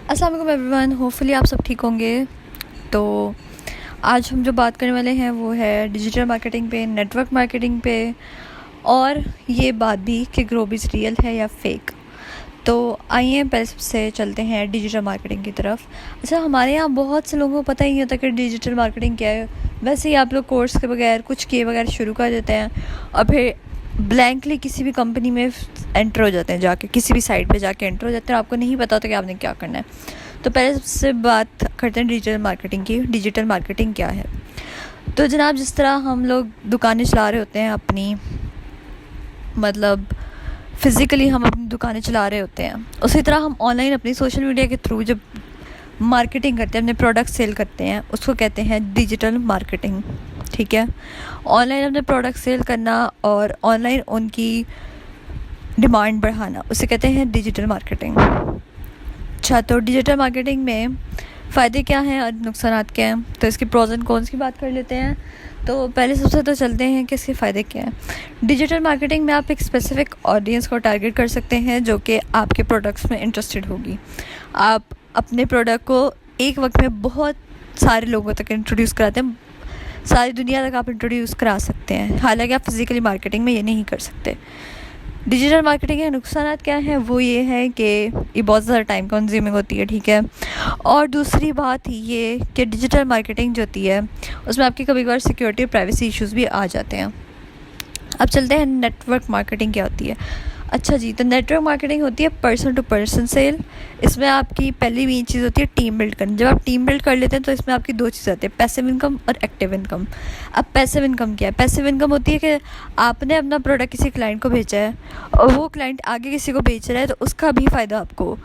अस्सलाम वालेकुम everyone, hopefully आप सब ठीक होंगे। तो आज हम जो बात करने वाले हैं वो है डिजिटल मार्केटिंग पे, नेटवर्क मार्केटिंग पे, और ये बात भी कि ग्रोबिस रियल है या फेक। तो आइए पहले सबसे चलते हैं डिजिटल मार्केटिंग की तरफ। अच्छा, हमारे यहाँ बहुत से लोगों को पता ही नहीं होता कि डिजिटल मार्केटिंग क्या है। वैसे ही आप लोग कोर्स के बगैर कुछ किए बगैर शुरू कर देते हैं और फिर ब्लैंकली किसी भी कंपनी में एंटर हो जाते हैं, जाके किसी भी साइट पे जाके एंटर हो जाते हैं। आपको नहीं पता होता कि आपने क्या करना है। तो पहले सबसे बात करते हैं डिजिटल मार्केटिंग की। डिजिटल मार्केटिंग क्या है? तो जनाब, जिस तरह हम लोग दुकानें चला रहे होते हैं अपनी, मतलब फ़िज़िकली हम अपनी दुकानें चला रहे होते हैं, उसी तरह हम ऑनलाइन अपनी सोशल मीडिया के थ्रू जब मार्केटिंग करते हैं, अपने प्रोडक्ट सेल करते हैं, उसको कहते हैं डिजिटल मार्केटिंग। ठीक है, ऑनलाइन अपने प्रोडक्ट सेल करना और ऑनलाइन उनकी डिमांड बढ़ाना, उसे कहते हैं डिजिटल मार्केटिंग। अच्छा, तो डिजिटल मार्केटिंग में फ़ायदे क्या हैं और नुकसान क्या हैं? तो इसके प्रोज एंड कॉन्स की बात कर लेते हैं। तो पहले सबसे तो चलते हैं कि इसके फ़ायदे क्या हैं। डिजिटल मार्केटिंग में आप एक स्पेसिफ़िक ऑडियंस को टारगेट कर सकते हैं जो कि आपके प्रोडक्ट्स में इंटरेस्टेड होगी। आप अपने प्रोडक्ट को एक वक्त में बहुत सारे लोगों तक इंट्रोड्यूस कराते हैं, सारी दुनिया तक आप इंट्रोड्यूस करा सकते हैं, हालांकि आप फिज़िकली मार्केटिंग में ये नहीं कर सकते। डिजिटल मार्केटिंग के नुकसान क्या हैं? वो ये है कि ये बहुत ज़्यादा टाइम कंज्यूमिंग होती है। ठीक है, और दूसरी बात ये कि डिजिटल मार्केटिंग जो होती है उसमें आपकी कभी कभार सिक्योरिटी और प्राइवेसी इश्यूज़ भी आ जाते हैं। अब चलते हैं नेटवर्क मार्केटिंग क्या होती है। अच्छा जी, तो नेटवर्क मार्केटिंग होती है पर्सन टू पर्सन सेल। इसमें आपकी पहली मेन चीज़ होती है टीम बिल्ड करना। जब आप टीम बिल्ड कर लेते हैं तो इसमें आपकी दो चीज़ आती है, पैसिव इनकम और एक्टिव इनकम। अब पैसिव इनकम क्या है? पैसिव इनकम होती है कि आपने अपना प्रोडक्ट किसी क्लाइंट को भेजा है और वो क्लाइंट आगे किसी को बेच रहा है, तो उसका भी फ़ायदा आपको,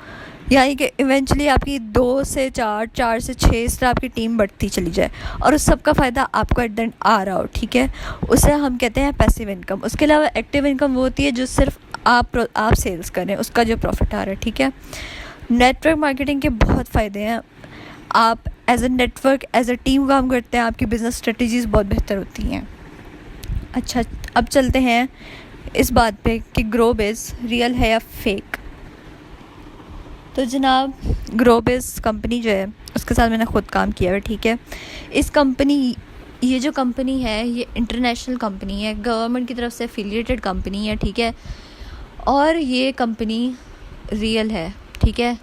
यानी कि इवेंचुअली आपकी 2 से 4, 4 से 6 इस तरह आपकी टीम बढ़ती चली जाए और उस सब का फ़ायदा आपको एट द एंड आ रहा हो। ठीक है, उसे हम कहते हैं पैसिव इनकम। उसके अलावा एक्टिव इनकम वो होती है जो सिर्फ आप सेल्स करें, उसका जो प्रॉफिट आ रहा है। ठीक है, नेटवर्क मार्केटिंग के बहुत फ़ायदे हैं। आप as a network, as a team काम करते हैं, आपकी बिज़नेस स्ट्रेटजीज़ बहुत बेहतर होती हैं। अच्छा, अब चलते हैं इस बात पे कि ग्रोबिस रियल है या फेक। तो जनाब, ग्रोबिस कंपनी जो है उसके साथ मैंने ख़ुद काम किया है। ठीक है, ये जो कंपनी है ये इंटरनेशनल कंपनी है, गवर्नमेंट की तरफ से एफिलिएटेड कंपनी है। ठीक है, और ये कंपनी रियल है। ठीक है,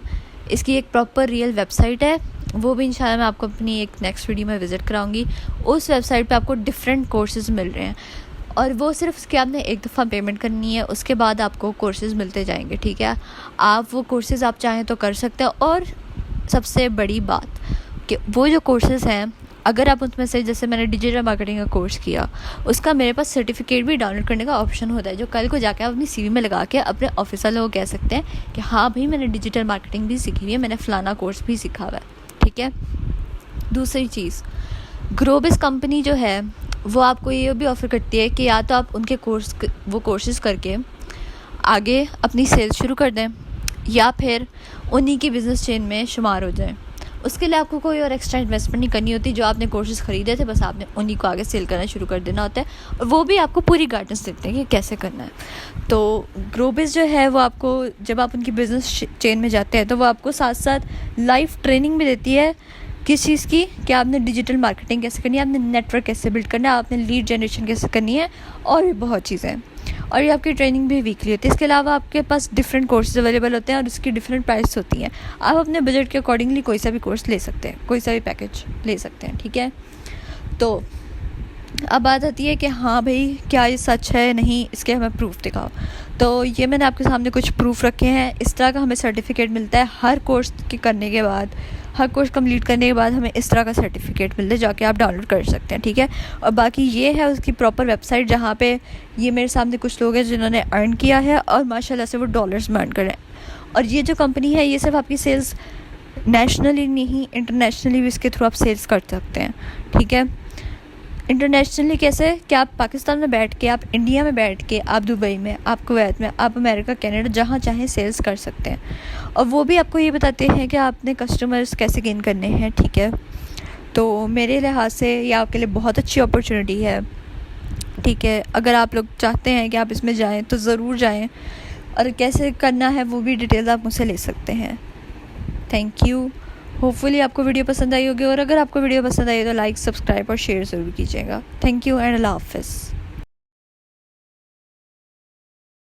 इसकी एक प्रॉपर रियल वेबसाइट है, वो भी इंशाल्लाह मैं आपको अपनी एक नेक्स्ट वीडियो में विज़िट कराऊंगी। उस वेबसाइट पे आपको डिफरेंट कोर्सेज़ मिल रहे हैं और वो सिर्फ उसके आपने एक दफ़ा पेमेंट करनी है, उसके बाद आपको कोर्सेज़ मिलते जाएंगे। ठीक है, आप वो कोर्सेज़ आप चाहें तो कर सकते हैं। और सबसे बड़ी बात कि वो जो कोर्सेज़ हैं, अगर आप उसमें से, जैसे मैंने डिजिटल मार्केटिंग का कोर्स किया, उसका मेरे पास सर्टिफिकेट भी डाउनलोड करने का ऑप्शन होता है, जो कल को जाके आप अपनी सीवी में लगा के अपने ऑफिस वालों को कह सकते हैं कि हाँ भाई, मैंने डिजिटल मार्केटिंग भी सीखी हुई है, मैंने फ़लाना कोर्स भी सीखा हुआ है। ठीक है, दूसरी चीज़, ग्रोबिस कंपनी जो है वो आपको ये भी ऑफ़र करती है कि या तो आप उनके कोर्सेज़ करके आगे अपनी सेल्स शुरू कर दें या फिर उन्हीं की बिज़नेस चेन में शुमार हो जाएं। उसके लिए आपको कोई और एक्स्ट्रा इन्वेस्टमेंट नहीं करनी होती। जो आपने कोर्सेज़ ख़रीदे थे, बस आपने उन्हीं को आगे सेल करना शुरू कर देना होता है और वो भी आपको पूरी गाइडेंस देते हैं कि कैसे करना है। तो ग्रोबिस जो है वो आपको, जब आप उनकी बिज़नेस चेन में जाते हैं, तो वो आपको साथ साथ लाइव ट्रेनिंग भी देती है। किस चीज़ की? कि आपने डिजिटल मार्केटिंग कैसे करनी है, आपने नेटवर्क कैसे बिल्ड करना है, आपने लीड जनरेशन कैसे करनी है, और भी बहुत चीज़ें। और ये आपकी ट्रेनिंग भी वीकली होती है। इसके अलावा आपके पास डिफरेंट कोर्सेज अवेलेबल होते हैं और उसकी डिफरेंट प्राइस होती हैं। आप अपने बजट के अकॉर्डिंगली कोई सा भी कोर्स ले सकते हैं, कोई सा भी पैकेज ले सकते हैं। ठीक है, तो अब बात आती है कि हाँ भाई, क्या ये सच है नहीं, इसके हमें प्रूफ दिखाओ। तो ये मैंने आपके सामने कुछ प्रूफ रखे हैं। इस तरह का हमें सर्टिफिकेट मिलता है हर कोर्स के करने के बाद, हर कोर्स कंप्लीट करने के बाद हमें इस तरह का सर्टिफिकेट मिलता है, जाके आप डाउनलोड कर सकते हैं। ठीक है, और बाकी ये है उसकी प्रॉपर वेबसाइट, जहाँ पे ये मेरे सामने कुछ लोग हैं जिन्होंने अर्न किया है और माशाल्लाह से वो डॉलर्स में अर्न कर रहे हैं। और ये जो कंपनी है ये सिर्फ आपकी सेल्स नेशनली नहीं, इंटरनेशनली भी इसके थ्रू आप सेल्स कर सकते हैं। ठीक है, इंटरनेशनली कैसे? कि आप पाकिस्तान में बैठ के, आप इंडिया में बैठ के, आप दुबई में, आप कुवैत में, आप अमेरिका, कनाडा, जहाँ चाहें सेल्स कर सकते हैं। और वो भी आपको ये बताते हैं कि आपने कस्टमर्स कैसे गेन करने हैं। ठीक है, तो मेरे लिहाज से ये आपके लिए बहुत अच्छी अपॉर्चुनिटी है। ठीक है, अगर आप लोग चाहते हैं कि आप इसमें जाएँ तो ज़रूर जाएँ, और कैसे करना है वो भी डिटेल्स आप मुझसे ले सकते हैं। Thank you. होपफुली आपको वीडियो पसंद आई होगी, और अगर आपको वीडियो पसंद आई तो लाइक, सब्सक्राइब और शेयर ज़रूर कीजिएगा। थैंक यू एंड अल्लाह हाफ़िज़।